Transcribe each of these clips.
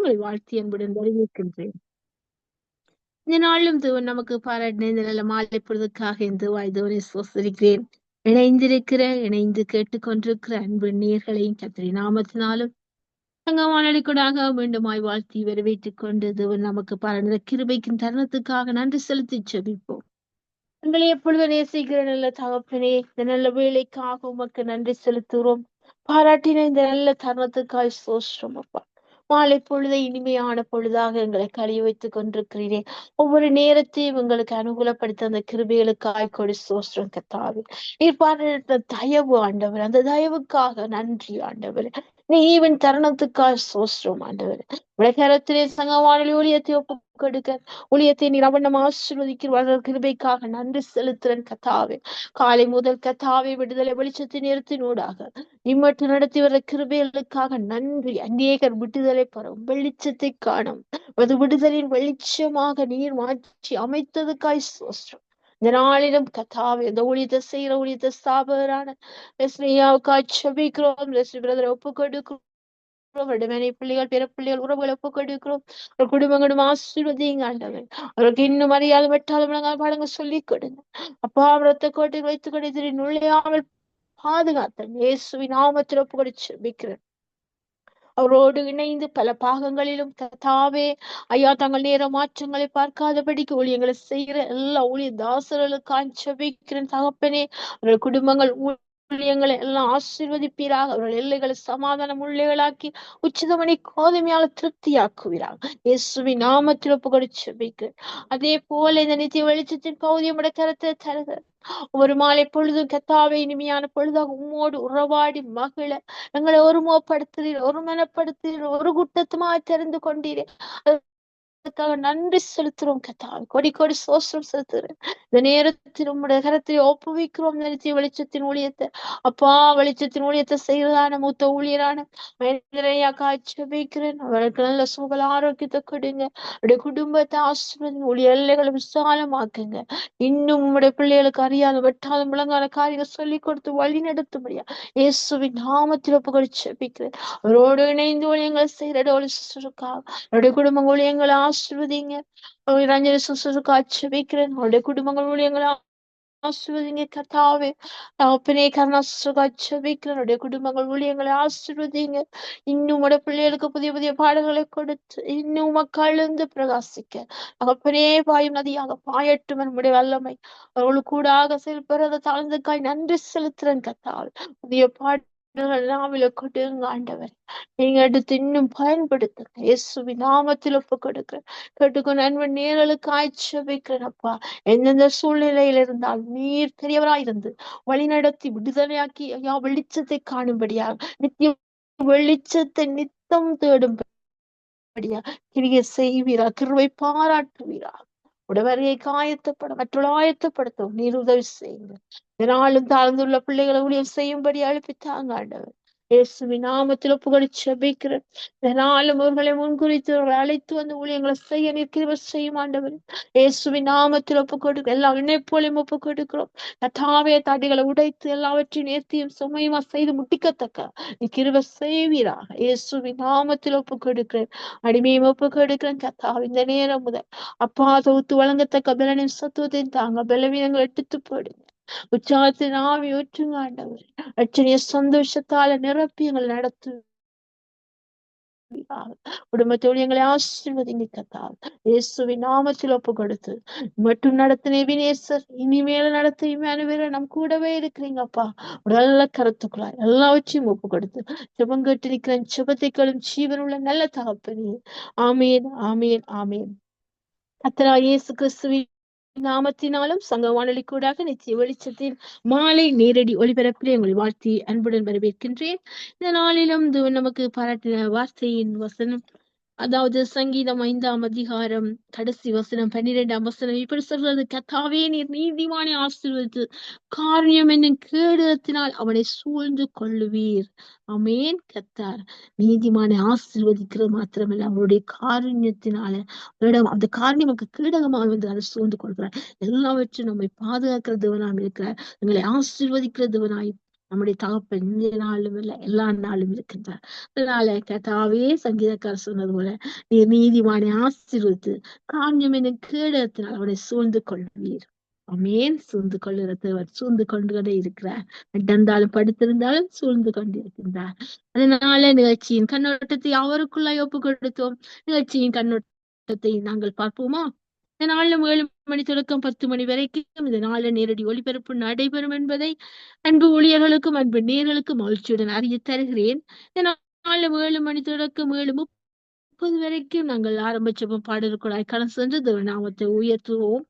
உங்களை வாழ்த்தி அன்புடன் வரவேற்கின்றேன். இந்த நாளும் தேவன் நமக்கு பாராட்டின இந்த நல்ல மாலை பொழுதுக்காக இந்த தேவனை சோசரிக்கிறேன். இணைந்து கேட்டுக்கொண்டிருக்கிற அன்பு நேயர்களையும் கர்த்தருடைய நாமத்தினாலும் வானொலிக்கூடாக மீண்டுமாய் வாழ்த்தி வரவேற்றுக் கொண்டு தேவன் நமக்கு பாராட்டின கிருபைக்கும் தருணத்துக்காக நன்றி செலுத்தி ஜெபிப்போம். எங்களை எப்பொழுது நேசிக்கிற நல்ல தகப்பனே, இந்த நல்ல வேலைக்காக உமக்கு நன்றி செலுத்துகிறோம். பாராட்டின இந்த நல்ல தருணத்துக்காய் சோஸ்ரம் அப்பா. மாலை பொழுதை இனிமையான பொழுதாக எங்களை கழிய வைத்துக் கொண்டிருக்கிறீரே. ஒவ்வொரு நேரத்தையும் எங்களுக்கு அனுகூலப்படுத்த அந்த கிருபைகளுக்காய் கொடி சோஸ்ரம் கத்தாவே. நீர் பாராட்ட தயவு ஆண்டவர், அந்த தயவுக்காக நன்றி ஆண்டவர். நீ ஈவன் தருணத்துக்காய் சோஸ்ரம் ஆண்டவர். விளக்கரத்திலே சங்கவானொலி ஊழியத்தை ஒப்பு கொடுக்க ஊழியத்தை நீர் அவண்ணம் ஆசீர்வதிக்கிற கிருபைக்காக நன்றி செலுத்துறேன் கத்தாவே. காலை முதல் கத்தாவே விடுதலை வெளிச்சத்தின் நேரத்தினூடாக இம்மட்டு நடத்தி வர கிருபைகளுக்காக நன்றி. அநேகர் விடுதலை பெறும் வெளிச்சத்தை காணும் அது விடுதலின் வெளிச்சமாக நீர் மாற்றி அமைத்ததுக்காய் சோஸ்ரம். இந்த நாளிலும் கத்தாவே இந்த ஊழியத்தை செய்யற ஊழியத்தை ஸ்தாபகரான லெஸ்லியாவுக்காய் செபிக்கிறோம். லெஸ்லி பிரதரை ஒப்பு கொடுக்கிறோம். மனை பிள்ளைகள் பிற பிள்ளைகள் உறவுகளை ஒப்பு கொடுக்கிறோம். ஒரு குடும்பங்களும் ஆசீர்வதிங்க ஆண்டவர். அவருக்கு இன்னும் அறியாத வெட்டாத முழங்கால் பாடங்க சொல்லி கொடுங்க அப்பா. ரத்த கோட்டையில் வைத்துக் கொண்டு நுழையாமல் பாதுகாத்த இயேசுவின் நாமத்தில் ஒப்பு கொடுத்து செபிக்கிறேன். அவரோடு இணைந்து பல பாகங்களிலும் கத்தாவே ஐயா தங்கள் நேர மாற்றங்களை பார்க்காதபடிக்கு ஊழியங்களை செய்கிற எல்லா ஊழிய தாசர்களுக்காக செபிக்கிறேன் தகப்பனே. அவர்கள் குடும்பங்கள் ஊழியங்களை எல்லாம் ஆசீர்வதிப்பீராக. அவர்கள் எல்லைகளை சமாதானம் உள்ளைகளாக்கி உச்சிதமணி கோதுமையால் திருப்தியாக்குவீராக. இயேசுவின் நாமத்தில் ஒப்பு கொடுத்து செபிக்கிறேன். அதே போல இந்த நித்திய வெளிச்சத்தின் பகுதியுடைய கருத்தை தருக. ஒரு மாலை பொழுதும் கத்தாவே இனிமையான பொழுதாக உம்மோடு உறவாடி மகிழ எங்களை ஒருமுகப்படுத்துகிறீர், ஒரு மனப்படுத்துகிறீர், ஒரு குற்றத்துமாய் தெரிந்து கொண்டீரே. அதுக்காக நன்றி செலுத்துறோம் கத்தாவே. கொடி கொடி சோஸ்ரம் செலுத்துறேன். இந்த நேரத்தில் உம்முடைய கரத்தை ஒப்புவிக்கிறோம். நிறுத்திய வெளிச்சத்தின் ஊழியத்தை அப்பா, வெளிச்சத்தின் ஊழியத்தை செய்வதான மூத்த ஊழியரான மகேந்திரையா காய்ச்சபிக்கிறேன். அவருக்கு நல்ல சுகல ஆரோக்கியத்தை கொடுங்க. அவருடைய குடும்பத்தை ஆசீர்வதிங்க. ஊழிய எல்லைகளை விசாலமாக்குங்க. இன்னும் உம்முடைய பிள்ளைகளுக்கு அறியாத வெட்டாத முழங்கால காரியங்கள் சொல்லிக் கொடுத்து வழி நடத்தும்படியா இயேசுவின் நாமத்தில் ஒப்பு கொடுத்து செபிக்கிறேன். அவரோடு இணைந்து ஊழியங்களை செய்கிற அவருடைய குடும்ப ஊழியங்களை ஆசீர்வதிங்க. ரஞ்சனி சிஸ்டருக்கு ஆட்சேபிக்கிறேன். அவருடைய குடும்பங்கள் ஊழியங்களை ஆசீர்வதிங்க கர்த்தாவே. தகப்பனே கருணா சிஸ்டருக்கு ஆட்சேபிக்கிறேன். அவருடைய குடும்பங்கள் ஊழியங்களை ஆசீர்வதிங்க. இன்னும் உடைய பிள்ளைகளுக்கு புதிய புதிய பாடல்களை கொடுத்து இன்னும் மக்கள் இருந்து பிரகாசிக்க தகப்பனே பாயும் நதியாக பாயட்டும் நம்முடைய வல்லமை அவர்களுக்கு கூடாக செயல்படுறத தாழ்ந்துக்காய் நன்றி செலுத்துறேன் கர்த்தாவே. புதிய பாடல்கள் நாவில கொடுங்க ஆண்டவர். நீங்க எடுத்து இன்னும் பயன்படுத்துங்க. இயேசுவின் நாமத்தில் ஒப்பு கொடுக்கிறேன். கேட்டுக்கொண்டு நண்பன் நேரலுக்கு ஆய்ச்சபிக்கிறேன் அப்பா. எந்தெந்த சூழ்நிலையில இருந்தால் நீர் பெரியவராயிருந்து வழி நடத்தி விடுதலையாக்கி ஐயா வெளிச்சத்தை காணும்படியாக நித்திய வெளிச்சத்தை நித்தம் தேடும்படியா கிரிய செய்வீரா, கிருவை பாராட்டுவீரா. உடவரையை காயத்தப்பட மற்றொரு ஆயத்தப்படுத்தும் நீர் உதவி செய்யுங்க. இதனாலும் தாழ்ந்துள்ள பிள்ளைகளை ஊழியம் செய்யும்படி அழைப்பித்தாங்க ஆண்டவர். இயேசுவின் நாமத்தில் ஒப்புக்கொடு செபிக்கிறேன். இதனாலும் அவர்களை முன்குறித்து அவர்களை அழைத்து வந்து ஊழியங்களை செய்ய நிற்கிறவர் செய்யும் ஆண்டவர். இயேசுவின் நாமத்தில் ஒப்புக்கொடு எல்லா இணைப்போலையும் ஒப்புக் கொடுக்கிறோம். கத்தாவே தாடிகளை உடைத்து எல்லாவற்றையும் நேர்த்தியும் சுமையுமா செய்து முட்டிக்கத்தக்க நிற்கிறவ செய்வீராக. இயேசுவின் நாமத்தில் ஒப்புக் கொடுக்கிறேன். அடிமையும் ஒப்புக் கொடுக்கிறேன் கத்தாவே. இந்த நேரம் முதல் அப்பா தொகுத்து வழங்கத்தக்க பலனின் சத்துவத்தையும் தாங்க பலவீனங்கள் எடுத்து போடுங்க. உற்சாகத்தின் ஆவி ஊற்றுங்க ஆண்டவர். அச்சனைய சந்தோஷத்தால நிரப்பி எங்களை நடத்து குடும்பத்தோடு எங்களை ஆசீர்வதிங்க கர்த்தாவே. இயேசுவின் நாமத்தில் ஒப்பு கொடுத்து மட்டும் நடத்தின எபினேசர் இனிமேல நடத்த இம்மானுவேல் நம் கூடவே இருக்கிறீங்கப்பா. நல்ல கருத்துக்குள்ளாய் எல்லாவற்றையும் ஒப்பு கொடுத்து ஜெபம் கேட்டு நிற்கிறேன். ஜெபத்தைக்களும் ஜீவனுள்ள நல்ல தகப்பனே. ஆமேன், ஆமேன், ஆமேன். கர்த்தராகிய இயேசு கிறிஸ்துவின் நாமத்தினாலும் சங்க வானொலி கூடாக நித்திய வெளிச்சத்தில் மாலை நேரடி ஒளிபரப்பிலே உங்களை வாழ்த்தி அன்புடன் வரவேற்கின்றேன். இந்த நாளிலும் நமக்கு பாராட்டின வார்த்தையின் வசனம், அதாவது சங்கீதம் 5ஆம் அதிகாரம் கடைசி வசனம் 12ஆம் வசனம் இப்படி சொல்றது, கர்த்தாவே நீர் நீதிமானை ஆசீர்வதித்து காரியம் என்னும் கேடகத்தினால் அவனை சூழ்ந்து கொள்ளுவீர். ஆமென். கர்த்தர் நீதிமானை ஆசீர்வதிக்கிறது மாத்திரமல்ல, அவருடைய காருண்யத்தினால அந்த காரியம் நமக்கு கீடகமாக வந்து அதை சூழ்ந்து கொள்கிறார். எல்லாவற்றும் நம்மை பாதுகாக்கிறதுவனாய் இருக்கிறார். எங்களை ஆசீர்வதிக்கிறதுவனாய் நம்முடைய தகப்பன் இந்த நாளும் இல்ல எல்லா நாளும் இருக்கின்றார். அதனால கர்த்தாவே சங்கீதக்காரர் சொன்னது போல நீர் நீதிமானை ஆசீர்வதித்து காரியம் என கேடத்தினால் அவனை சூழ்ந்து கொள்வீர். ஆமென். சூழ்ந்து கொள்ளுகிற தேவன் சூழ்ந்து கொண்டே இருக்கிறார். நடந்தாலும் படுத்திருந்தாலும் சூழ்ந்து கொண்டிருக்கின்றார். அதனால நிகழ்ச்சியின் கண்ணோட்டத்தை அவருக்குள்ளாய் ஒப்பு கொடுத்தோம். நிகழ்ச்சியின் கண்ணோட்டத்தை நாங்கள் பார்ப்போமா? இந்த நாளிலும் 7 மணி தொடக்கம் 10 மணி வரைக்கும் இந்த நாளில் நேரடி ஒளிபரப்பு நடைபெறும் என்பதை அன்பு ஊழியர்களுக்கும் அன்பு நேயர்களுக்கும் மகிழ்ச்சியுடன் அறிய தருகிறேன். இந்த நாளில் 7 மணி தொடக்கம் 7:30 வரைக்கும் நாங்கள் ஆரம்பிச்ச பாடலுக்குள்ளாய் கடந்து சென்று தேவ நாமத்தை உயர்த்துவோம்.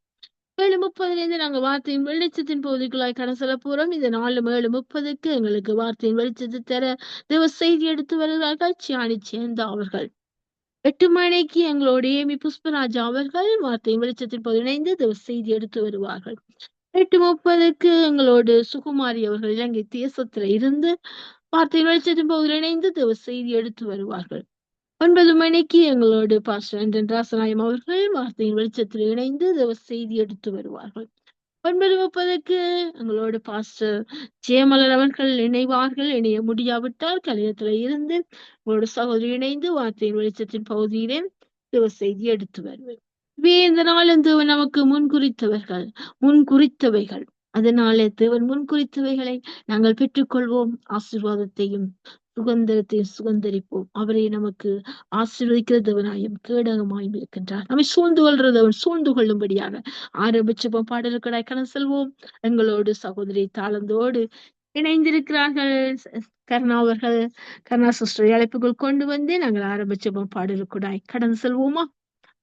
7:30 நாங்கள் வார்த்தையின் வெளிச்சத்தின் பகுதிக்குள்ளாய் கடந்து செல்ல போறோம். இந்த நாளும் 7:30 எங்களுக்கு வார்த்தையின் வெளிச்சத்தை தர தேவ செய்தி எடுத்து வருகிறார்கள் சியானி சேந்தா அவர்கள். 8 மணிக்கு எங்களோட ஏமி புஷ்பராஜா அவர்கள் வார்த்தையின் வெளிச்சத்தின் போது இணைந்து தேவ செய்தி எடுத்து வருவார்கள். 8:30 எங்களோடு சுகுமாரி அவர்கள் இலங்கை தேசத்துல இருந்து வார்த்தையின் வெளிச்சத்தின் பகுதியில் இணைந்து தேவ செய்தி எடுத்து வருவார்கள். 9 மணிக்கு எங்களோடு பாஸ்டர் ஆண்டன் ராசநாயம் அவர்கள் வார்த்தையின் வெளிச்சத்தில் இணைந்து தேவ செய்தி எடுத்து வருவார்கள். 9:30 எங்களோடு பாஸ்டர் ஜெயமலர் அவர்கள் இணைவார்கள். இணைய முடியாவிட்டால் கலையத்துல இருந்து உங்களோட சகோதரி இணைந்து வார்த்தையின் வெளிச்சத்தின் பகுதியிலே தேவ செய்தி எடுத்து வருவேன். இந்த நாளும் தேவன் நமக்கு முன்குறித்தவைகள். அதனால தேவன் முன்குறித்தவைகளை நாங்கள் பெற்றுக்கொள்வோம். ஆசீர்வாதத்தையும் சுகந்தரத்தையும் சுகந்தரிப்போம். அவரை நமக்கு ஆசீர்வதிக்கிற தேவனாயும் கேடகமாயும் இருக்கின்றார். நம்மை சூழ்ந்து கொள்றது அவன் சூழ்ந்து கொள்ளும்படியாக ஆரம்பிச்ச பாடலுக்கடாய் கடந்து செல்வோம். எங்களோடு சகோதரி தாளந்தோடு இணைந்திருக்கிறார்கள் கருணா அவர்கள். கருணா சிஸ்டரை அழைப்புகள் கொண்டு வந்து நாங்கள் ஆரம்பிச்ச பாடலுக்குடாய் கடந்து செல்வோமா?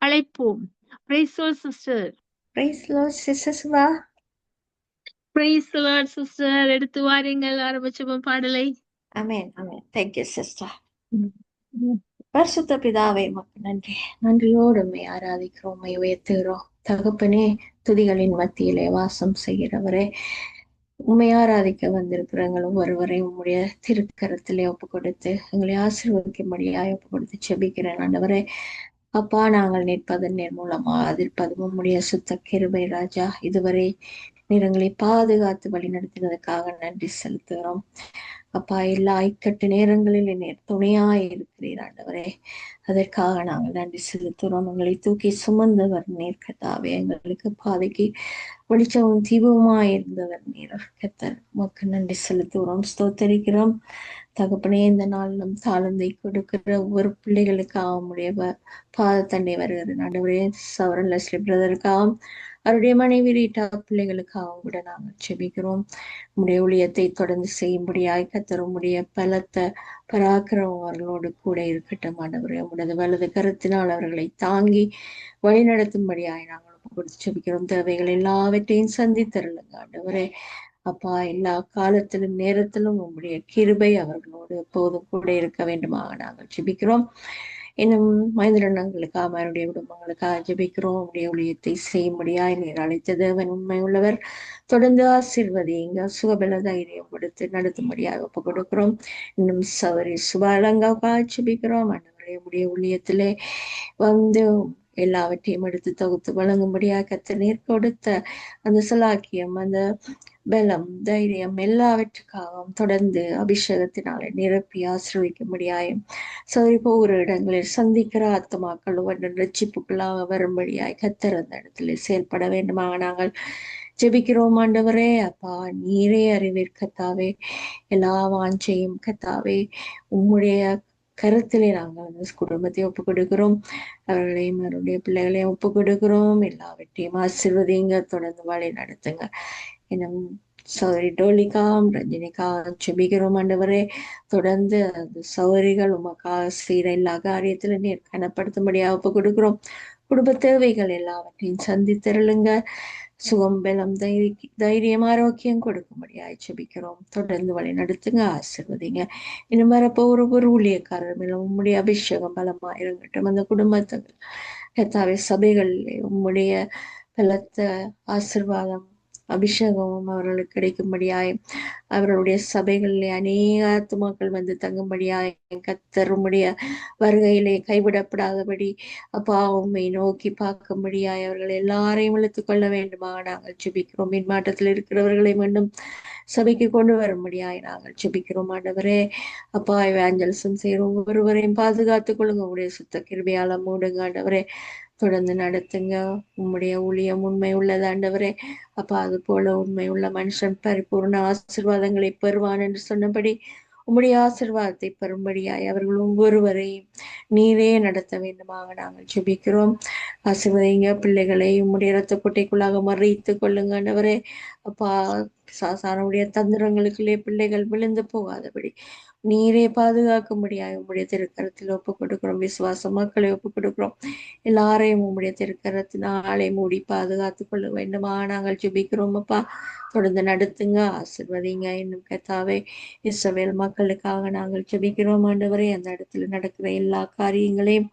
அழைப்போம். Praise the Lord, sister. Praise the Lord, Sister Suba. Praise the Lord, sister. எடுத்து வாருங்கள் ஆரம்பிச்ச பாடலை. Amen, amen. Thank you, sister. Mm. பரிசுத்த பிதாவே உமக்கு நன்றி. நன்றியோடு உம்மை ஆராதிக்கிறோம், உம்மை உயர்த்துகிறோம். தகப்பனே, துதிகளின் மத்தியிலே வாசம் செய்கிறவரே, உம்மை ஆராதிக்க வந்திருக்கிற எங்கள் ஒவ்வொருவரையும் உம்முடைய திருக்கரத்திலே ஒப்பு கொடுத்து எங்களை ஆசீர்வதிக்கும்படியாய் ஒப்பு கொடுத்து செபிக்கிறேன் ஆண்டவரே. அப்பா, நாங்கள் நிற்பதன் மூலமா அதிர்ப்பதும் உம்முடைய சுத்த கிருபை ராஜா. இதுவரை நீர் எங்களை பாதுகாத்து வழி நடத்தினதுக்காக நன்றி செலுத்துகிறோம். அப்பா, எல்லா இக்கட்டு நேரங்களில் நீர் துணையாய் இருக்கிறீர் ஆண்டவரே. அதற்காக நாங்கள் நன்றி செலுத்துகிறோம். எங்களை தூக்கி சுமந்தவர் நீர் கர்த்தாவே. எங்களுக்கு பாதைக்கு வெளிச்சமும் தீபமாய் இருந்தவர் நீர் கர்த்தர். உமக்கு நன்றி செலுத்துகிறோம், ஸ்தோத்தரிக்கிறோம். தகப்பனே, இந்த நாளிலும் தாளந்தை கொடுக்கிற ஒவ்வொரு பிள்ளைகளுக்காக உடைய பாதத்தண்டை வருகிற ஆண்டவரே, சவரன் லெஸ்லி பிரதருக்காகவும் அவருடைய மனைவி ரீட்டா பிள்ளைகளுக்காகவும் கூட நாங்கள் செபிக்கிறோம். உடைய ஊழியத்தை தொடர்ந்து செய்யும்படியாய் கர்த்தர் உம்முடைய பலத்த பராக்கிரமம் அவர்களோடு கூட இருக்கட்டும் ஆண்டவரே. உமது வலது கருத்தினால் அவர்களை தாங்கி வழி நடத்தும்படியாய் நாங்கள் கொடுத்து செபிக்கிறோம். தேவைகள் எல்லாவற்றையும் சந்தித்தருளுங்க ஆண்டவரே. அப்பா, எல்லா காலத்திலும் நேரத்திலும் உம்முடைய கிருபை அவர்களோடு எப்போதும் கூட இருக்க வேண்டுமாக நாங்கள் ஜெபிக்கிறோம். இன்னும் மனிதர்களுக்காக அவருடைய குடும்பங்களுக்காக ஜெபிக்கிறோம். உடைய ஊழியத்தை செய்யும்படியாய் நீர் அழைத்த தேவன் உண்மை உள்ளவர். தொடர்ந்து ஆசீர்வதிங்க, சுகபல தைரியம் கொடுத்து நடத்தும்படியாக ஒப்பு கொடுக்கிறோம். இன்னும் சவரி சுபாலங்காவுக்காக ஜெபிக்கிறோம் ஆண்டவரே. உடைய ஊழியத்திலே வந்து எல்லாவற்றையும் எடுத்து தொகுத்து வழங்கும்படியாக கர்த்தர் நீர் கொடுத்த அந்த சலாக்கியம், அந்த பலம், தைரியம் எல்லாவற்றுக்காகவும் தொடர்ந்து அபிஷேகத்தினாலே நிரப்பி ஆசிர்வதிக்கும்படியாயும் சரி போகிற இடங்களில் சந்திக்கிற ஆத்மாக்கள் ஒவ்வொன்றும் ரட்சிப்புக்குள்ளாக வரும்படியாய் கர்த்தர் அந்த இடத்துல செயல்பட வேண்டுமாக நாங்கள் ஜெபிக்கிறோம் ஆண்டவரே. அப்பா, நீரே அறிவீர் கர்த்தாவே. எல்லா வாஞ்சையும் கர்த்தாவே உம்முடைய கருத்திலே நாங்கள் அந்த குடும்பத்தை ஒப்புக் கொடுக்கிறோம். அவர்களையும் அவருடைய பிள்ளைகளையும் ஒப்புக் கொடுக்கிறோம். எல்லாவற்றையும் ஆசீர்வதிங்க, தொடர்ந்து வழி நடத்துங்க. இன்னும் சௌரி டோலிக்காம் ரஞ்சினிக்காம் செபிக்கிறோம் ஆண்டவரே. தொடர்ந்து அந்த சௌரிகள் உமக்காக செய்கிற எல்லா காரியத்திலும் நீர் கனப்படுத்தும்படியாக ஒப்புக் கொடுக்கிறோம். குடும்ப தேவைகள் எல்லாவற்றையும் சந்தித்தருளுங்க. சுகம், பலம், தைரியம், ஆரோக்கியம் கொடுக்கும்படியாய் ஜெபிக்கிறோம். தொடர்ந்து வழி நடத்துங்க, ஆசீர்வதிங்க. இன்னும் வரப்போ ஒரு ஊழியக்காரர் மேல உம்முடைய அபிஷேகம் பலமா இருக்கட்டும். அந்த குடும்பத்துக்கு கர்த்தாவே, சபைகளிலே உம்முடைய பலத்த ஆசீர்வாதம் அபிஷேகமும் அவர்களுக்கு கிடைக்கும்படியாய், அவர்களுடைய சபைகளிலே அநேக ஆத்துமாக்கள் வந்து தங்கும்படியாய், கர்த்தருடைய வருகையிலே கைவிடப்படாதபடி அப்பா உம்மை நோக்கி பார்க்கும்படியாய் அவர்கள் எல்லாரையும் இழுத்துக் கொள்ள வேண்டுமா நாங்கள் ஜெபிக்கிறோம். மின்மாட்டத்தில் இருக்கிறவர்களை மீண்டும் சபைக்கு கொண்டு வரும்படியாய் நாங்கள் ஜெபிக்கிறோம். ஆண்டவரே அப்பா, எவாஞ்சலிசம் செய்கிற ஒவ்வொருவரையும் பாதுகாத்துக் கொள்ளுங்க. உங்களுடைய சுத்த கிருபையால மூடுங்க ஆண்டவரே. தொடர்ந்து நடத்துங்க. உம்முடைய ஊழியம் உண்மை உள்ளது ஆண்டவரே. அப்பா, அது போல உண்மை உள்ள மனுஷன் பரிபூர்ண ஆசீர்வாதங்களை பெறுவான் என்று சொன்னபடி உம்முடைய ஆசீர்வாதத்தை பெறும்படியாய் அவர்கள் ஒவ்வொருவரையும் நீரே நடத்த வேண்டுமாக நாங்கள் ஜெபிக்கிறோம். ஆசீர்வதிங்க பிள்ளைகளை உம்முடைய இரத்த கொட்டைக்குள்ளாக மறைத்துக் கொள்ளுங்க ஆண்டவரே. அப்பா, சாசானுடைய தந்திரங்களுக்குள்ளே பிள்ளைகள் விழுந்து போகாதபடி நீரே பாதுகாக்கும்படியாக உம்முடைய திருக்கரத்தில் ஒப்புக் கொடுக்கிறோம். விசுவாச மக்களை ஒப்புக் கொடுக்கிறோம். எல்லாரையும் உம்முடைய திருக்கரத்தினாலே மூடி பாதுகாத்துக் கொள்ள வேண்டுமா நாங்கள் ஜெபிக்கிறோம். அப்பா, தொடர்ந்து நடத்துங்க, ஆசீர்வதிங்க. இன்னும் கர்த்தாவே, இஸ்ரவேல் மக்களுக்காக நாங்கள் ஜெபிக்கிறோம் ஆண்டவரே. அந்த இடத்துல நடக்கிற எல்லா காரியங்களையும்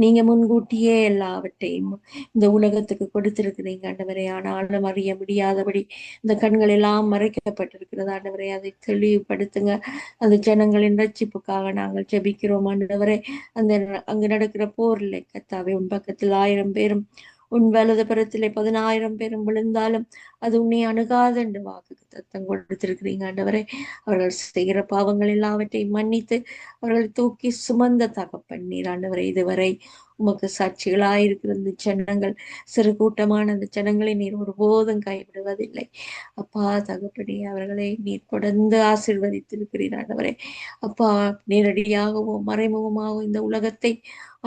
நீங்க முன்கூட்டியே எல்லாவற்றையும் இந்த உலகத்துக்கு கொடுத்திருக்கிறீங்க ஆண்டவரே. ஆனாலும் அறிய முடியாதபடி இந்த கண்கள் எல்லாம் மறைக்கப்பட்டிருக்கிறது ஆண்டவரே. அதை தெளிவுபடுத்துங்க. அந்த ஜனங்களின் ரட்சிப்புக்காக நாங்கள் ஜெபிக்கிறோம் ஆண்டவரே. அந்த அங்கு நடக்கிற போரில் கர்த்தாவே, உன் பக்கத்தில் 1000 பேரும் உன் வலது புறத்திலே 10,000 பேரும் விழுந்தாலும் அது உன்னை அணுகாது என்று வாக்குக்கு தத்தம் கொடுத்திருக்கிறீங்க ஆண்டவரே. அவர்கள் செய்கிற பாவங்கள் எல்லாவற்றையும் மன்னித்து அவர்களை தூக்கி சுமந்த தகப்பன் நீர் ஆண்டவரே. இதுவரை உமக்கு சாட்சிகளாயிருக்கிற இந்த ஜனங்கள், சிறு கூட்டமான அந்த ஜனங்களை நீர் ஒருபோதும் கைவிடுவதில்லை அப்பா. தகப்பனே, அவர்களை நீர் தொடர்ந்து ஆசீர்வதித்திருக்கிறீர் ஆண்டவரே. அப்பா, நேரடியாகவோ மறைமுகமாகவோ இந்த உலகத்தை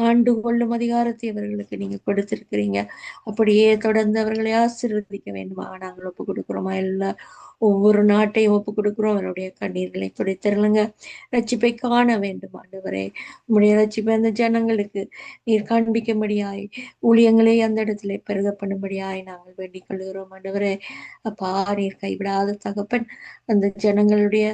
ஆண்டு கொள்ளும் அதிகாரத்தை அவர்களுக்கு நீங்க கொடுத்திருக்கிறீங்க. அப்படியே தொடர்ந்து அவர்களை ஆசீர்வதிக்க வேண்டுமா நாங்கள் ஒப்புக் கொடுக்கிறோமா. எல்லா ஒவ்வொரு நாட்டையும் ஒப்புக் கொடுக்கிறோம். அவருடைய கண்ணீர்களை துடைத்தருளுங்க. ரட்சிப்பை காண வேண்டும் ஆண்டவரே. உம்முடைய ரட்சிப்பை அந்த ஜனங்களுக்கு நீர் காண்பிக்கும்படியாய், ஊழியங்களே அந்த இடத்துல பெருக பண்ணும்படியாய் நாங்கள் வேண்டிக் கொள்கிறோம் ஆண்டவரே. அப்பா, நீர் கைவிடாத தகப்பன். அந்த ஜனங்களுடைய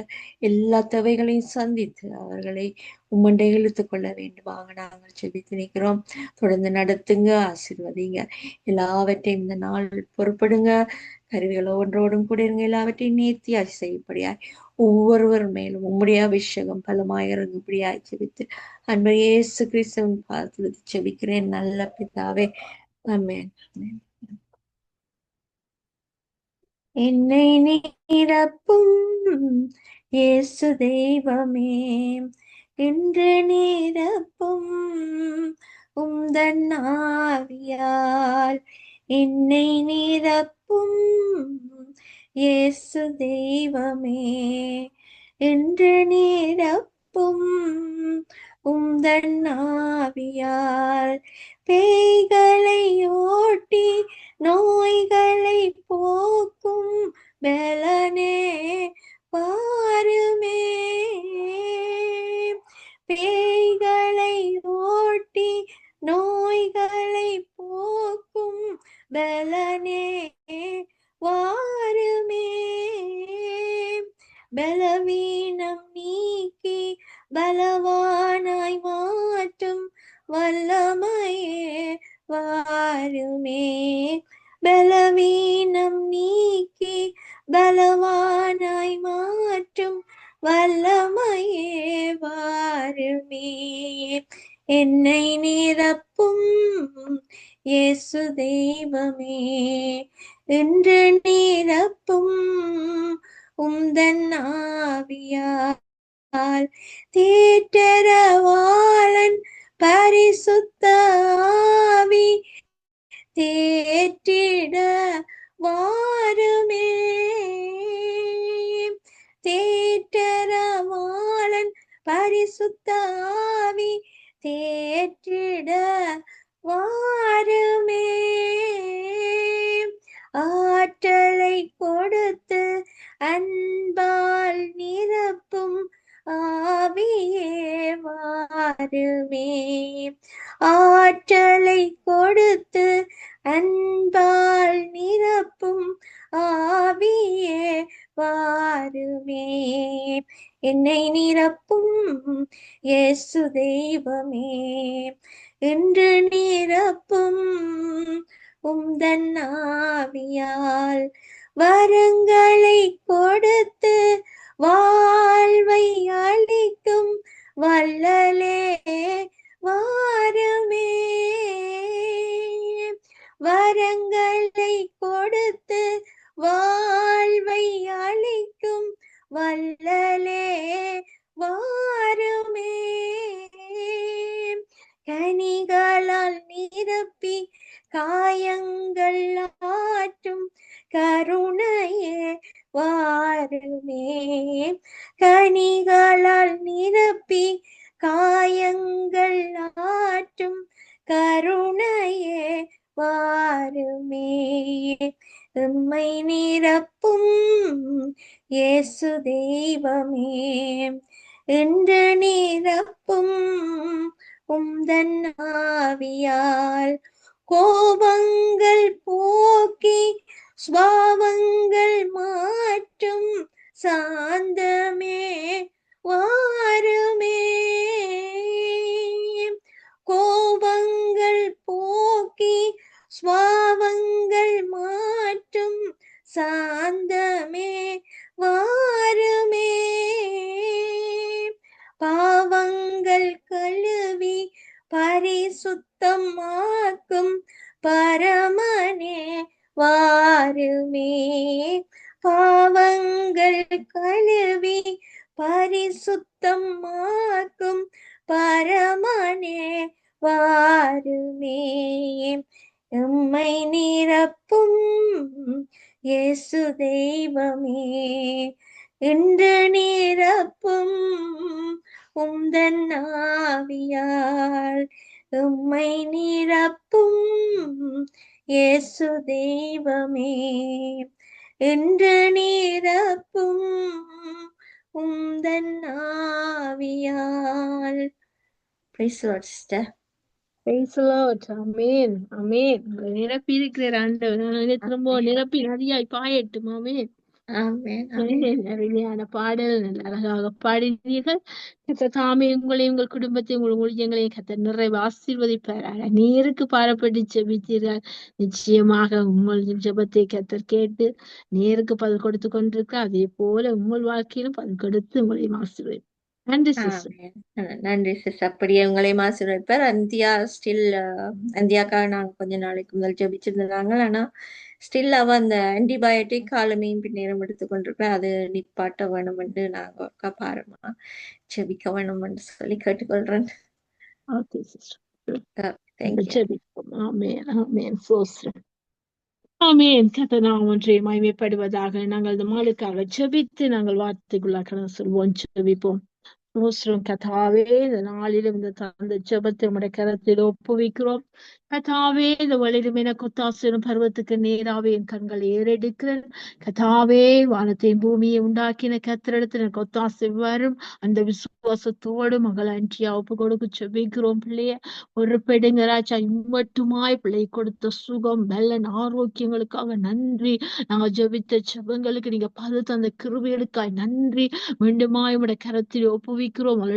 எல்லா தேவைகளையும் சந்தித்து அவர்களை உம்மண்டை இழுத்துக் கொள்ள வேண்டுமாக நாங்கள் ஜெபித்து நிற்கிறோம். தொடர்ந்து நடத்துங்க, ஆசீர்வதிங்க. எல்லாவற்றையும் இந்த நாள் பொறுப்படுங்க. கருவிகளோ ஒன்றோடும் கூட இருங்க. எல்லாவற்றையும் நேர்த்தியாய் செய்யும்படியாய் ஒவ்வொருவர் மேலும் உம்முடைய அபிஷேகம் பலமாய் இறங்கும்படியாய் ஜெபித்து அன்பு இயேசு கிறிஸ்துவின் பாதத்தில் ஜெபிக்கிறேன் நல்ல பிதாவே. ஆமென். என்னை நிரப்பும் இயேசு தெய்வமே, இன்று நிரப்பும் உம்தன் ஆவியால். என்னை நிரப்பும் இயேசு தெய்வமே, இன்று நிரப்பும் உம்தன் ஆவியால். பேய்களை ஓட்டி நோய்களை போக்கும் பலனே பாருமே. பேய்களை ஓட்டி நோய்களை போக்கும் பலனே வாருமே. பலவீனம் நீக்கி பலவானாய் மாற்றும் வல்லமையே வாருமே. பலவீனம் நீக்கி பலவானாய் மாற்றும் வல்லமையே வாருமே. என்னை நிரப்பும் இயேசு தெய்வமே, இன்று நிரப்பும் உம்தன் ஆவியால். தேற்றரவாளன் பரிசுத்த ஆவி தேற்றிட வாருமே. தேற்றரவாளன் பரிசுத்த ஆவி தேற்றிட வாருமே. ஆற்றலை கொடுத்து அன்பால் நிரப்பும் ஆவியே வாருமே. ஆற்றலை கொடுத்து அன்பால் நிரப்பும் ஆவியே வாருமே. என்னை நிரப்பும் இயேசு தெய்வமே, இன்று நிரப்பும் உம்தன் ஆவியால். வரங்களை கொடுத்து வாழ்வை அளிக்கும் வள்ளலே வாருமே. வரங்களை கொடுத்து வாழ்வை அளிக்கும் வள்ளலே வாருமே. கனிகளால் நிரப்பி காயங்கள் ஆற்றும் கருணையே வாருமே. கனிகளால் நிரப்பி காயங்கள் ஆற்றும் கருணையே வாருமே. எம்மை நிரப்பும் இயேசு தெய்வமே, என்று நிரப்பும் உம்தன் ஆவியால் கோபங்கள் போக்கி சுபாவங்கள் மாற்றும் சாந்தமே வாருமே. கோபங்கள் போக்கி சுபாவங்கள் மாற்றும் சாந்தமே வாருமே. பாவங்கள் கழுவி பரிசுத்தமாக்கும் பரமனே வாருமே. பாவங்கள் கழுவி பரிசுத்தமாக்கும் பரமனே வாருமே. எம்மை நிரப்பும் இயேசு தெய்வமே, என்று நிரப்பும் உம்தன் ஆவியால். எம்மை நிரப்பும் இயேசு தெய்வமே, என்று நிரப்பும் உம்தன் ஆவியால். Praise the Lord, sister. Praise the Lord. Amen. Amen. உங்களை நிரப்பி இருக்கிற ஆண்டவர் நான் திரும்ப நிரப்பி நதியாய் பாயட்டும். ஆமென். Amen. Amen. அருமையான பாடல், நல்ல அழகாக பாடினீர்கள். கர்த்தர் தாமே உங்களையும் உங்கள் குடும்பத்தையும் உங்கள் ஊழியங்களையும் கர்த்தர் நிறைவு ஆசீர்வதிப்பாராக. நேருக்கு பாரப்பட்டு ஜெபித்தீர்கள். நிச்சயமாக உங்கள் ஜெபத்தை கர்த்தர் கேட்டு நேருக்கு பதில் கொடுத்து கொண்டிருக்கிறார். அதே போல உங்கள் வாழ்க்கையிலும் பதில் கொடுத்து உங்களையும் ஆசீர்வதிப்பார். நன்றி சிஸ்டர். Amen. நன்றி சிஸ்டர். அப்படியே உங்களையும் ஆசீர்வதிப்பார். அந்தியா ஸ்டில் அந்தியாக்காக நாங்க கொஞ்ச நாளைக்கு முதல் ஜெபிச்சிருந்தாங்க. ஆனா ஸ்டில் அவ அந்த ஆன்டிபயோட்டிக் காலமையும் பின்னேறம் எடுத்துக்கொண்டிருப்பேன். அது நிப்பாட்ட வேணும் என்று நாங்க ஒருக்கா பாருமா ஜெபிக்க வேணும் என்று சொல்லி கேட்டுக்கொள்றேன். Okay sister. தேங்க்யூ. ஜெபிப்போம். ஆமென். ஆமென். சோஸ்திரம். ஆமென். கர்த்தர் நாமம் ஒன்றே மகிமைப்படுவதாக. நாங்கள் இந்த மாலுக்காக ஜெபித்து நாங்கள் வார்த்தைக்குள்ளாக சொல்வோம். ஜெபிப்போம். சோஸ்திரம் கர்த்தாவே, இந்த நாளிலும் இந்த தந்த ஜெபத்தை உம்முடைய கரத்தில் ஒப்புவிக்கிறோம். கர்த்தாவே, இந்த வழியிலும் எனக்கு ஒத்தாசையும் பருவத்துக்கு நேராவே என் கண்களை ஏறெடுக்கிறேன். கர்த்தாவே, வானத்தையும் பூமியை உண்டாக்கின கர்த்தரிடத்தில் எனக்கு ஒத்தாசை வரும். அந்த விசுவாசத்தோடு மகள் அன்றியா ஒப்பு கொடுக்க ஜெபிக்கிறோம். பிள்ளைய ஒரு பெடுங்க ராஜா, இம்மட்டுமாய் பிள்ளை கொடுத்த சுகம் பலன் ஆரோக்கியங்களுக்காக நன்றி. நாங்க ஜெபித்த ஜெபங்களுக்கு நீங்க பதில் தந்த கிருபைகளுக்காய் நன்றி. மீண்டுமாய் உம்முடைய கரத்தில் ஒப்புவிக்கிறோம்.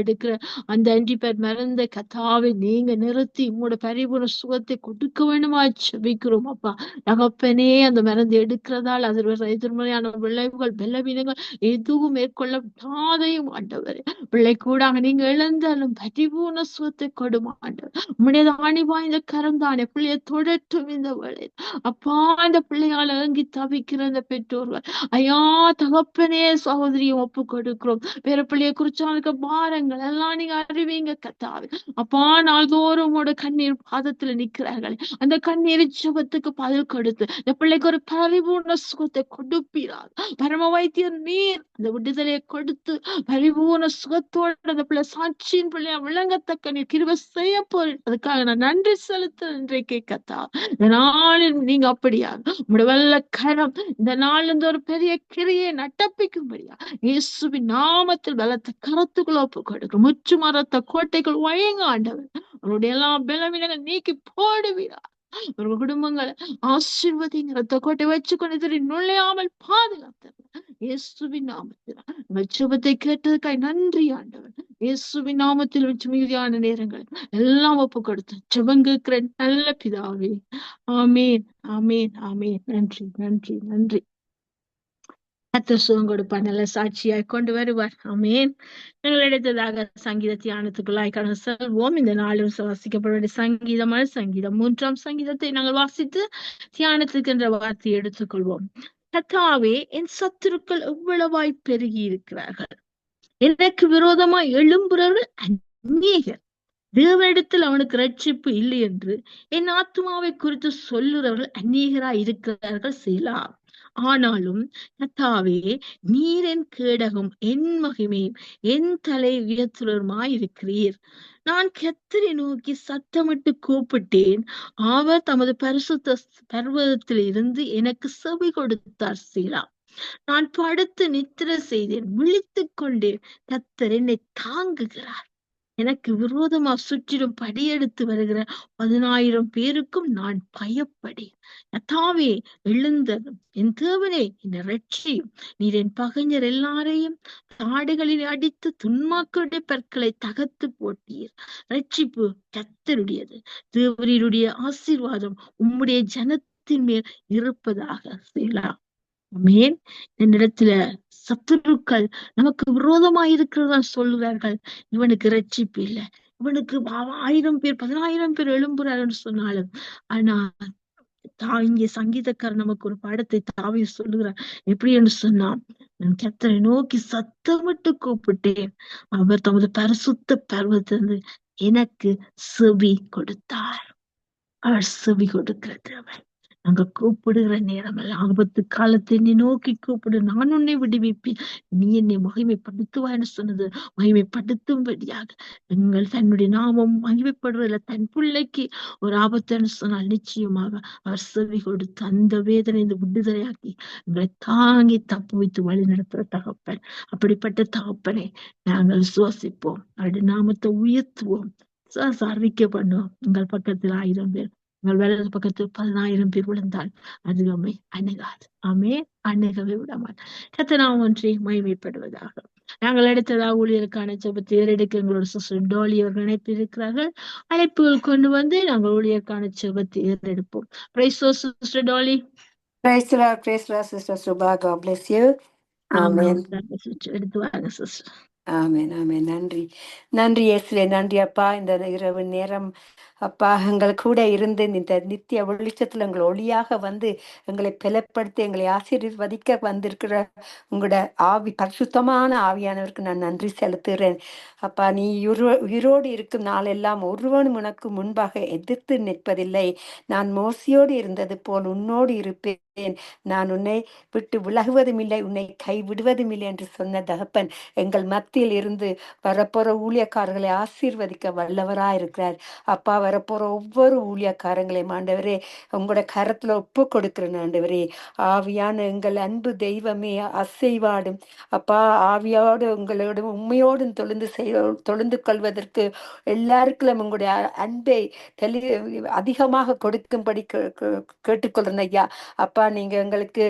எடுக்கிற அந்த அன்றிப்பேர் மறந்த கர்த்தாவை நீங்க நிறுத்தி உங்களோட பரிபூர்ண சுகத்தை கொடுக்க வேண்டுமா ஜெபிக்கிறோம். அப்பா தகப்பனே, அந்த மருந்து எடுக்கிறதால் அது எதிர்மறையான விளைவுகள் பலவீனங்கள் எதுவும் மேற்கொள்ளப்படாதையும் ஆண்டவரே, பிள்ளை கூடாக நீங்க இழந்தாலும் பரிபூர்ண சுகத்தை கொடுமா ஆண்டவர். உம்முடைய தாணி வாய்ந்த கரம் தானே பிள்ளைய தொடட்டும் இந்த வேளை. அப்பா, இந்த பிள்ளையால் ஏங்கி தவிக்கிற இந்த பெற்றோர்கள் ஐயா தகப்பனே, சகோதரியும் ஒப்பு கொடுக்கிறோம். வேற பிள்ளைய குறிச்சா இருக்க பாரங்கள் எல்லாம் நீங்க அறிவீங்க கர்த்தாவே. அப்பா, நாள்தோறும் உங்களோட கண்ணீர் பாதத்துல நிக்கிறார்களே, அந்த கண்ணீர் ஜெபத்துக்கு பதில் கொடுத்து இந்த பிள்ளைக்கு ஒரு பரிபூர்ண சுகத்தை கொடுப்பீரார். பரம வைத்தியர் நீர் அந்த விடுதலையை கொடுத்து பரிபூர்ண சுகத்தோட அந்த பிள்ளை சாட்சியின் பிள்ளையா விளங்கத்தக்க நீர் கிருபை செய்ய போறீர். அதுக்காக நான் நன்றி செலுத்த இன்றைக்கு கர்த்தா. இந்த நாளில் நீங்க அப்படியா உங்களுடைய வல்ல கரம் இந்த நாள் இந்த ஒரு பெரிய கிரியை நட்டப்பிக்கும்படியா இயேசுவின் நாமத்தில் பலத்த கரத்துக்குள்ள ஒப்பு கொடுக்கும். முச்சு மரத்த கோட்டைகள் வழங்க ஆண்டவர். அவருடைய எல்லா பலவீனங்கள் நீக்கி போடுவீரா. ஒரு குடும்பங்களை ஆசீர்வதிங்க. ரத்த கோட்டை வச்சுக்கொண்டு நுழையாமல் பாதுகாத்த இயேசுவின் நாமத்தில் உங்கள் ஜெபத்தை கேட்டதுக்காய் நன்றி ஆண்டவர். இயேசுவின் நாமத்தில் வச்சு மீதியான நேரங்கள் எல்லாம் ஒப்பு கொடுத்து ஜெபம் கேட்கிற நல்ல பிதாவே. ஆமேன். ஆமேன். ஆமேன். நன்றி. நன்றி. நன்றி. கர்த்தர் சுகம் கொடுப்பார், நல்ல சாட்சியாய் கொண்டு வருவார். ஆமென். நாங்கள் அடுத்ததாக சங்கீத தியானத்துக்குள்ளாய் கடந்து செல்வோம். இந்த நாளும் வாசிக்கப்பட வேண்டிய சங்கீதமான சங்கீதம் 3ஆம் சங்கீதத்தை நாங்கள் வாசித்து தியானத்துக்கு என்ற வார்த்தையை எடுத்துக்கொள்வோம். கர்த்தாவே, என் சத்துருக்கள் எவ்வளவாய் பெருகி இருக்கிறார்கள், எனக்கு விரோதமாய் எழும்புறவர்கள் அநேகர். தேவனிடத்தில் அவனுக்கு ரட்சிப்பு இல்லை என்று என் ஆத்துமாவை குறித்து சொல்லுறவர்கள் அநேகராய் இருக்கிறார்கள். செலா. ஆனாலும் கர்த்தாவே, நீர் என் கேடகம், என் மகிமையும், என் தலை உயர்த்துவருமாயிருக்கிறீர். நான் கர்த்தரை நோக்கி சத்தமிட்டு கூப்பிட்டேன், அவர் தமது பரிசுத்த பர்வதத்தில் இருந்து எனக்கு செவி கொடுத்தார். செலா. நான் படுத்து நித்திரை செய்தேன், விழித்துக் கொண்டேன், கர்த்தர் என்னை தாங்குகிறார். எனக்கு விரோதமா சுற்றிலும் படியெடுத்து வருகிற 10,000 பேருக்கும் நான் பயப்படேன். கர்த்தாவே, எழுந்தருளும். என் தேவனே, என்னை ரட்சியும். நீர் என் பகைஞர் எல்லாரையும் தாடைகளில் அடித்து துன்மாக்களுடைய பற்களை தகர்த்து போட்டீர். ரட்சிப்பு கர்த்தருடையது. தேவரீருடைய ஆசீர்வாதம் உம்முடைய ஜனத்தின் மேல் இருப்பதாக. செலா. ஆமென். என்னிடத்துல சத்துருக்கள் நமக்கு விரோதமா இருக்கிறதா சொல்லுவார்கள், இவனுக்கு ரட்சிப்பு இல்லை, இவனுக்கு 1000 பேர் 10,000 பேர் எழும்புறாருன்னு சொன்னாலும், ஆனா இங்கே சங்கீதக்காரர் நமக்கு ஒரு பாடத்தை தாவி சொல்லுகிறார். எப்படி என்று சொன்னா, நான் கர்த்தரை நோக்கி சத்தமிட்டு கூப்பிட்டேன், அவர் தமது பரிசுத்த பர்வத்திலிருந்து எனக்கு செவி கொடுத்தார். அவர் செவி கொடுக்கிற தேவன். நாங்க கூப்பிடுகிற நேரங்கள் ஆபத்து காலத்தை நீ நோக்கி கூப்பிடு, நான் உன்னை விடுவிப்பேன், நீ என்னை மகிமைப்படுத்துவான்னு சொன்னது மகிமைப்படுத்தும்படியாக தன்னுடைய நாமம் மகிமைப்படுவதில்லை. தன் பிள்ளைக்கு ஒரு ஆபத்துன்னு சொன்னால் நிச்சயமாக அவர் செவி கொடுத்து அந்த வேதனை இந்த விடுதலையாக்கி எங்களை தாங்கி தப்பு வைத்து வழி நடத்துற தகப்பன். அப்படிப்பட்ட தகப்பனை நாங்கள் சுவாசிப்போம், அவருடைய நாமத்தை உயர்த்துவோம், அறிக்கை பண்ணுவோம். உங்கள் பக்கத்தில் 1000 பேர், உங்கள் வலது பக்கத்தில் 10,000 பேர் விழுந்தால் அது நம்மை அணுகாது. ஆமே, அணுகவே விடாமல் கர்த்தர் நாம் ஒன்றை மகிமைப்படுவதாக. நாங்கள் அடுத்ததாக ஊழியருக்கான ஜெபத்தை ஏறெடுக்க எங்களோட சிஸ்டர் டோலி அவர்கள் இணைப்பிருக்கிறார்கள். அழைப்புகள் கொண்டு வந்து நாங்கள் ஊழியருக்கான ஜெபத்தை ஏறெடுப்போம். Praise sister Dolly. Praise the Lord, Sister Subha. God bless you. Amen. எடுத்து வாங்க சிஸ்டர். ஆமென், ஆமென். நன்றி, நன்றி இயேசுவே, நன்றி அப்பா. இந்த இரவு நேரம் அப்பா எங்கள் கூட இருந்து இந்த நித்திய வெளிச்சத்துல எங்கள் ஒளியாக வந்து எங்களை பலப்படுத்தி எங்களை ஆசீர்வதிக்க வந்திருக்கிற உங்களோட பரிசுத்தமான ஆவியானவருக்கு நான் நன்றி செலுத்துகிறேன் அப்பா. நீ உயிரோடு இருக்கும் நாளெல்லாம் ஒருவனும் உனக்கு முன்பாக எதிர்த்து நிற்பதில்லை. நான் மோசையோடு இருந்தது போல் உன்னோடு இருப்பேன், நான் உன்னை விட்டு விலகுவதும் இல்லை, உன்னை கைவிடுவதும் இல்லை என்று சொன்ன தகப்பன் எங்கள் மத்தியில் இருந்து வரப்போற ஊழியக்காரர்களை ஆசீர்வதிக்க வல்லவராயிருக்கிறார் அப்பா. வரப்போற ஒவ்வொரு ஊழியக்காரங்களையும் ஆண்டவரே உங்களோட கரத்துல ஒப்பு கொடுக்கிறேன் ஆண்டவரே. ஆவியான எங்கள் அன்பு தெய்வமே, அசைவாடும் அப்பா, ஆவியோடு உங்களோட உண்மையோடும் தொழுந்து கொள்வதற்கு எல்லாருக்கும் உங்களுடைய அன்பை அதிகமாக கொடுக்கும்படி கேட்டுக்கொள்றேன் ஐயா. அப்பா, நீங்க எங்களுக்கு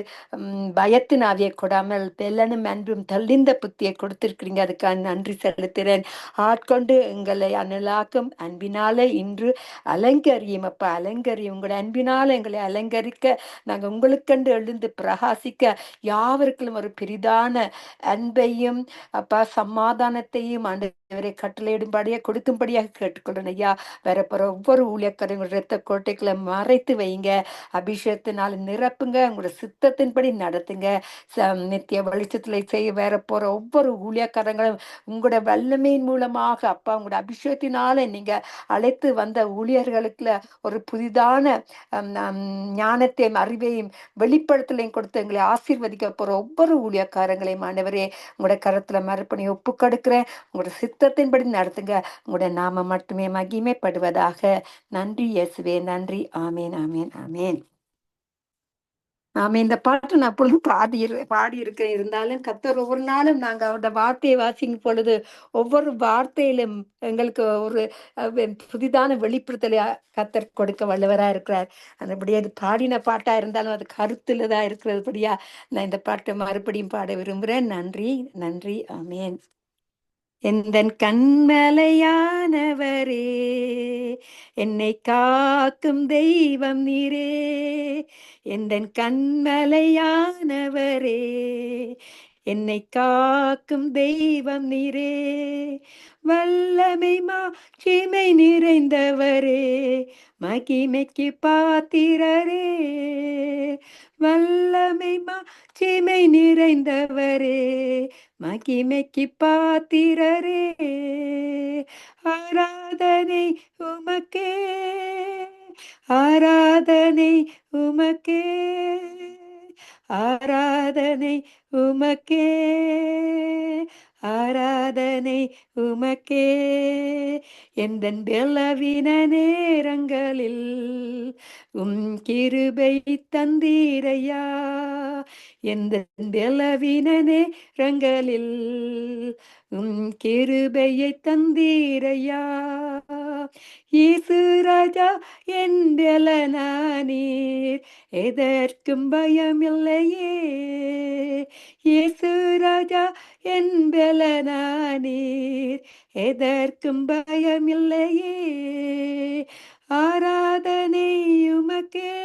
பயத்தின் ஆவியை கொடாமல் பெல்லனும் அன்பும் தெளிந்த புத்தியை கொடுத்திருக்கிறீங்க, அதுக்காக நன்றி செலுத்துகிறேன். ஆட்கொண்டு எங்களை அனலாக்கும் அன்பினால இன்று அலங்கரியும் அப்பா, அலங்கரியும். உங்களோட அன்பினால எங்களை அலங்கரிக்க நாங்கள் உங்களுக்கென்று எழுந்து பிரகாசிக்க யாவருக்கும் ஒரு பெரிதான அன்பையும் அப்பா சமாதானத்தையும் ஆண்டவரை கட்டளையிடும்படியாக கொடுக்கும்படியாக கேட்டுக்கொள்றேன் ஐயா. வரப்போற ஒவ்வொரு ஊழியக்காரங்க இரத்த கோட்டைகளை மறைத்து வைங்க, அபிஷேகத்தினால் நிரப்புங்க, உங்களோட சித்தத்தின்படி நடத்துங்க. நித்திய வெளிச்சத்துல செய்ய வரப்போற ஒவ்வொரு ஊழியக்காரங்களும் உங்களோட வல்லமையின் மூலமாக அப்பா, உங்களோட அபிஷேகத்தினால நீங்க அழைத்து வந்த ஊழியர்களுக்குள்ள ஒரு புதிதான ஞானத்தையும் அறிவையும் வெளிப்படுத்தலையும் கொடுத்து எங்களை ஆசீர்வதிக்க போற ஒவ்வொரு ஊழியக்காரங்களையும் ஆண்டவரே உங்களோட கரத்துல மறுபணி ஒப்பு கொடுக்கிறேன். உங்களோட சித்தத்தின்படி நடத்துங்க, உங்களோட நாம மட்டுமே மகிமைப்படுவதாக. நன்றி இயேசுவே, நன்றி. ஆமேன், ஆமேன், ஆமேன். இந்த பாட்டு நான் அப்பொழுது பாடி இருக்கேன். இருந்தாலும் கர்த்தர் ஒவ்வொரு நாளும் நாங்க அவரோட வார்த்தையை வாசிக்கும் பொழுது ஒவ்வொரு வார்த்தையிலும் எங்களுக்கு ஒரு புதிதான வெளிப்படுத்தலை கர்த்தர் கொடுக்க வல்லவரா இருக்கிறார். அதுபடியா அது பாடின பாட்டா இருந்தாலும் அது கருத்துலதான் இருக்கிறதுபடியா நான் இந்த பாட்டை மறுபடியும் பாட விரும்புகிறேன். நன்றி, நன்றி. ஆமேன். எந்தன் கண்மலையானவரே, என்னை காக்கும் தெய்வம் நீரே. எந்தன் கண்மலையானவரே, என்னை காக்கும் தெய்வம் நீரே. வல்லமை மாட்சிமை நிறைந்தவரே, மகிமைக்கு பாத்திரரே. வல்லமை மாட்சிமை நிறைந்தவரே, மகிமைக்கு பாத்திரரே. ஆராதனை உமக்கே, ஆராதனை உமக்கே, ஆராதனை உமக்கே, ஆராதனை உமக்கே. எந்தன் பலவீன நேரங்களில் கிருபை தந்தீரையா. எந்தன் பலவீன நேரங்களில் கிருபையை தந்தீரையா. இயேசு ராஜா என் பலனானீர், எதற்கும் பயமில்லையே. இயேசு ராஜா என் பலனானீர், எதற்கும் பயமில்லையே. ஆராதனை உமக்கே,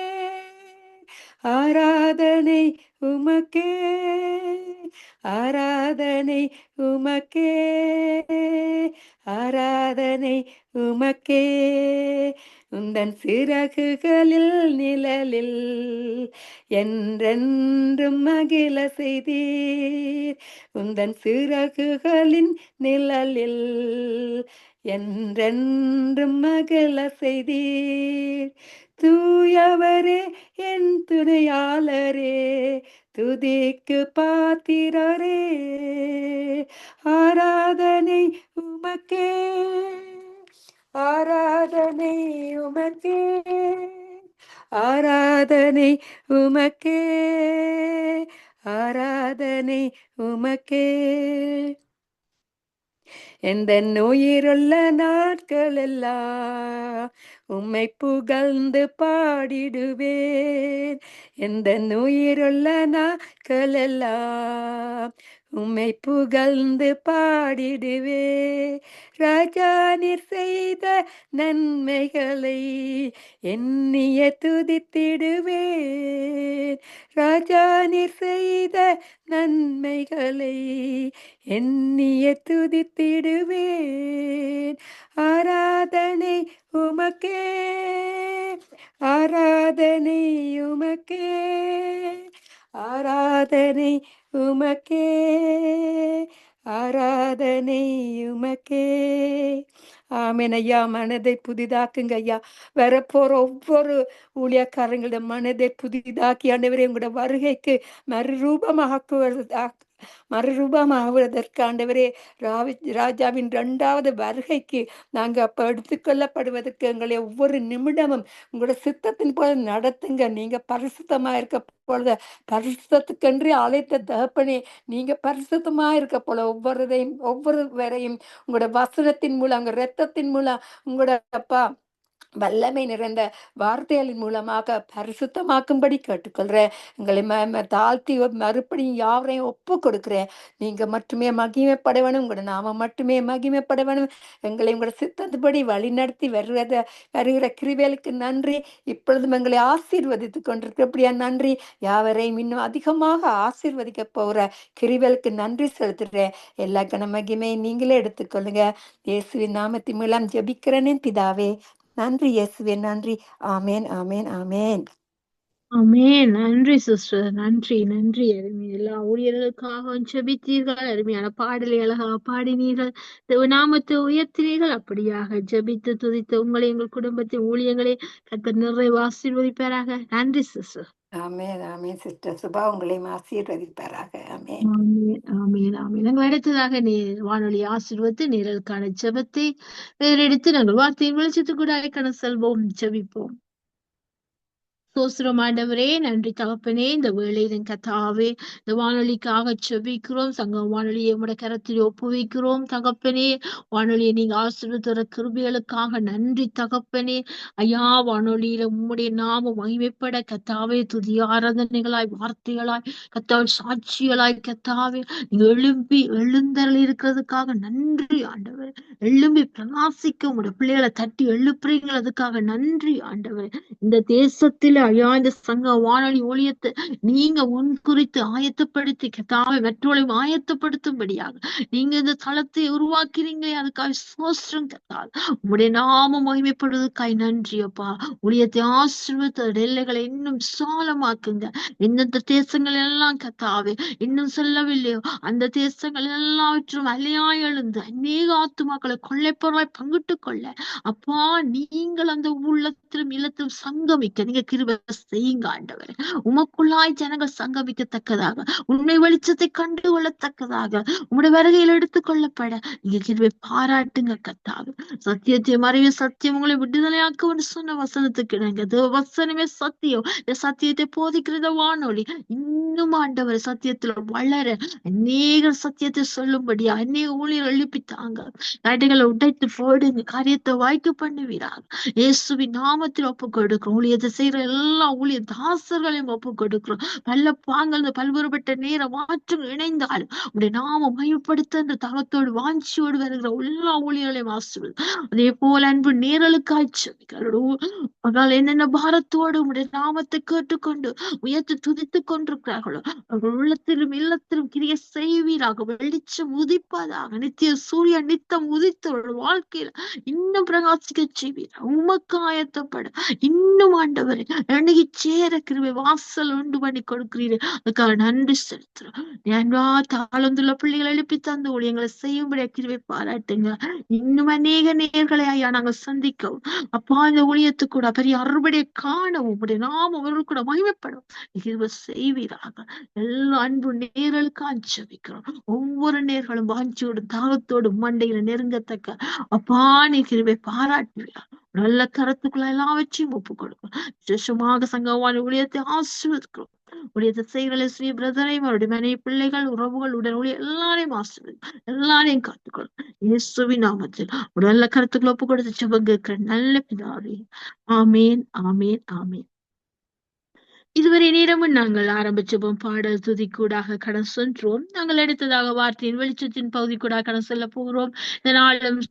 ஆராதனை உமக்கே, ஆராதனை உமக்கே, ஆராதனை உமக்கே. உந்தன் சிறகுகளில் நிழலில் என்றென்றும் மகிழ செய்தீர். உந்தன் சிறகுகளின் நிழலில் என்றென்றும் மகிழ செய்தீர். தூயவரே என் துணையாளரே, துதிக்கு பாத்திரரே. ஆராதனை உமக்கே, ஆராதனை உமக்கே, ஆராதனை உமக்கே, ஆராதனை உமக்கே. எந்த உயிருள்ள நாட்கள் எல்லாம் உம்மை புகழ்ந்து பாடிடுவேன். எந்த உயிருள்ள நாட்கள் எல்லாம் உம்மை புகழ்ந்து பாடிடுவே. ராஜா நீர் செய்த நன்மைகளை எண்ணிய துதித்திடுவேன். ராஜா நீர் செய்த நன்மைகளை எண்ணிய துதித்திடுவேன். ஆராதனை உமக்கே, ஆராதனை உமக்கே, ஆராதனை உமக்கே, ஆராதனை உமக்கே. ஆமென் ஐயா. மனதை புதிதாக்குங்க ஐயா. வரப்போற ஒவ்வொரு ஊழியக்காரங்களோட மனதை புதிதாக்கி ஆண்டவரே உங்களோட வருகைக்கு மறுரூபமாகுவதற்கு ஆண்டவரே ராஜாவின் 2வது வருகைக்கு நாங்கள் அப்போ எடுத்துக்கொள்ளப்படுவதற்கு எங்களை ஒவ்வொரு நிமிடமும் உங்களோட சித்தத்தின் போல நடத்துங்க. நீங்க பரிசுத்தமா இருக்க பொழுத பரிசுத்தத்துக்கென்று அழைத்த தகப்பனே, நீங்க பரிசுத்தமா இருக்க போல ஒவ்வொருவரையும் உங்களோட வசனத்தின் மூலம் உங்க இரத்தத்தின் மூலம் உங்களோட அப்பா வல்லமை நிறைந்த வார்த்தைகளின் மூலமாக பரிசுத்தமாக்கும்படி கேட்டுக்கொள்றேன். எங்களை தாழ்த்தி மறுபடியும் யாவரையும் ஒப்பு கொடுக்குறேன். நீங்க மட்டுமே மகிமைப்பட வேணும், உங்களோட நாம மட்டுமே மகிமைப்பட வேணும். எங்களை உங்களோட சித்தத்துப்படி வழி நடத்தி வருகிற கிருபைகளுக்கு நன்றி. இப்பொழுதும் எங்களை ஆசீர்வதித்து கொண்டிருக்கிறபடியா நன்றி. யாவரையும் இன்னும் அதிகமாக ஆசீர்வதிக்க போகிற கிருபைகளுக்கு நன்றி செலுத்துறேன். எல்லா கன மகிமையை நீங்களே எடுத்துக்கொள்ளுங்க. இயேசுவின் நாமத்தின் மூலம் ஜெபிக்கிறேன் பிதாவே. நன்றி இயேசுவே, நன்றி. ஆமேன், ஆமேன், ஆமேன். ஆமென். நன்றி சிஸ்டர், நன்றி நன்றி. அருமை எல்லா ஊழியர்களுக்காக ஜெபித்தீர்கள். அருமையான பாடலை அழகாக பாடினீர்கள். நாமத்தை உயர்த்தினீர்கள். அப்படியாக ஜெபித்து துதித்து உங்களை எங்கள் குடும்பத்தின் ஊழியங்களை கர்த்தர் நிறைவு ஆசீர்வதிப்பாராக. நன்றி சிஸ்டர். ஆமேன், ஆமேன். சிஸ்டர் சுபா உங்களையும் ஆசீர்வதிப்பாராக. ஆமேன். ஆமென், ஆமென், ஆமென். நாங்கள் அடுத்ததாக வானொலி ஆசீர்வதித்து நேரலுக்கான ஜெபத்தை எடுத்து நாங்கள் வார்த்தையின் வெளிச்சத்துக்கூட அழைக்கணும் செல்வோம். ஜெபிப்போம். சோஸ்திரம் ஆண்டவரே, நன்றி தகப்பனே. இந்த வேளையிலும் கத்தாவே, இந்த வானொலிக்காக செபிக்கிறோம். சங்கம் வானொலியை உம்முடைய கரத்தில் ஒப்புவிக்கிறோம் தகப்பனே. வானொலியை நீங்க ஆசீர்வதித்த கிருபைகளுக்காக நன்றி தகப்பனே. ஐயா, வானொலியில உம்முடைய நாமம் மகிமைப்பட கத்தாவே, துதி ஆராதனைகளாய், வார்த்தைகளாய், கத்தாவே சாட்சிகளாய், கத்தாவே நீங்க எழுந்தருளி இருக்கிறதுக்காக நன்றி ஆண்டவர். எழும்பி பிரகாசிக்க உங்களுடைய பிள்ளைகளை தட்டி எழுப்புறீங்களதுக்காக நன்றி ஆண்டவர். இந்த தேசத்துல ஐயா, இந்த சங்க வானொலி ஊழியத்தை நீங்க முன்குறித்து ஆயத்தப்படுத்தி கத்தாவை மற்றவர்களையும் ஆயத்தப்படுத்தும்படியாக நீங்க இந்த தளத்தை உருவாக்கிறீங்களே, அதுக்காக சோஸ்திரம் கத்தால் உங்களுடைய நாமம் மகிமைப்படுவதற்காய் நன்றி அப்பா. ஊழியத்தை ஆசீர்வதித்த எல்லைகளை இன்னும் விசாலமாக்குங்க. எந்தெந்த தேசங்கள் எல்லாம் கத்தாவே இன்னும் செல்லவில்லையோ அந்த தேசங்கள் எல்லாவற்றும் அலையாய் எழுந்து அநேக ஆத்துமாக்களை கொள்ளைப்பொருளாய் பங்கிட்டுக் கொள்ள அப்பா, நீங்கள் அந்த உள்ளத்திலும் இல்லத்திலும் சங்கமிக்க நீங்க கிருபை செய்யுங்க ஆண்டவரே. உமக்குள்ளாய் ஜனங்கள் சங்கமிக்கத்தக்கதாக, உண்மை வெளிச்சத்தை கண்டு கொள்ளத்தக்கதாக, உம்முடைய வருகையில் எடுத்துக் கொள்ளப்பட நீங்க கிருபை பாராட்டுங்க கத்தாவே. சத்தியத்தை மறைவு சத்தியம் உங்களை விடுதலையாக்கும்னு சொன்ன வசனத்துக்கு இணங்க தேவ வசனமே சத்தியம். இந்த சத்தியத்தை போதிக்கிறத வானொலி இன்னும் ஆண்டவர் சத்தியத்துல வளர அநேக சத்தியத்தை சொல்லும்படியா அநேக ஊழியர் எழுப்பித்தாங்க. தடைகளை உடைத்து போடுங்க, காரியத்தை வாய்க்கு பண்ணுவீராக. இயேசுவின் நாமத்தில் ஒப்பு கொடுக்கிறோம். ஊழியத்தை செய்யற எல்லா ஊழிய தாசர்களையும் ஒப்பு கொடுக்கிறோம். பல்ல பாங்கள் பல்வேறுபட்ட நேர மாற்றம் இணைந்தாலும் உடைய நாமம் மையப்படுத்த அந்த தகத்தோடு வாஞ்சியோடு வருகிற எல்லா ஊழியர்களையும் ஆசிர்வது. அதே போல அன்பு நேரலுக்காய் அவர்கள் என்னென்ன பாரத்தோடு உடைய நாமத்தை கேட்டுக்கொண்டு உயர்த்து துதித்துக் கொண்டிருக்கிறார்களோ அவர்கள் உள்ளத்திலும் இல்லத்திலும் கிரிய செய்வீராக. வெளிச்சம் உதிப்பதாக, நித்திய சூரியன் நித்தம் உதித்தவர்கள் வாழ்க்கையில இன்னும் பிரகாசிக்க செய்வீர். உமக்கு ஆயத்தப்பட இன்னும் ஆண்டவரை அன்னைக்கு சேர கிருபை வாசல் உண்டு பண்ணி கொடுக்கிறீரு. அதுக்காக நன்றி செலுத்துறோம். ஞான்வா தாளந்துள்ள பிள்ளைகளை எழுப்பி தந்து ஊழியங்களை செய்யும்படியா கிருபை பாராட்டுங்க. இன்னும் அநேக நேர்களை ஐயா நாங்க சந்திக்கவும் அப்பா, இந்த ஊழியத்து கூட பெரிய அறுபடியை காணவும் உடைய நாம அவர்கள் கூட மகிமைப்படும் கிருபை செய்வீராக. எல்லா அன்பு நேர்களுக்கு ஜெபிக்கிறோம். ஒவ்வொரு நேர்களும் வாஞ்சியோடு தாகத்தோடு மண்டையில நெருங்கத்தக்க அப்பா நீ கிருபை பாராட்டுவீரா. நல்ல கருத்துக்களை எல்லாவற்றையும் ஒப்புக் கொடுக்கும். விசேஷமாக சங்கவான ஊழியத்தை ஆசீர்வதிக்கிறோம். ஊழியத்தை செய்கிற ஸ்ரீ பிரதரையும் அவருடைய மனைவி பிள்ளைகள் உறவுகள் உடன் ஊழிய எல்லாரையும் ஆசீர்வதிக்கும். எல்லாரையும் காத்துக்கொள்ளும். இயேசுவின் நாமத்தில் ஒரு நல்ல கருத்துக்களை ஒப்புக் கொடுத்து ஜெபம் கேட்கிற நல்ல பிதாவே. ஆமேன், ஆமேன், ஆமேன். இதுவரை நேரமும் நாங்கள் ஆரம்பிச்சோம் பாடல் துதி கூடாக கடன் சென்றோம். நாங்கள் அடுத்ததாக வார்த்தையின் வெளிச்சத்தின் பகுதி கூட கடன் செல்ல போகிறோம். இந்த நாளும்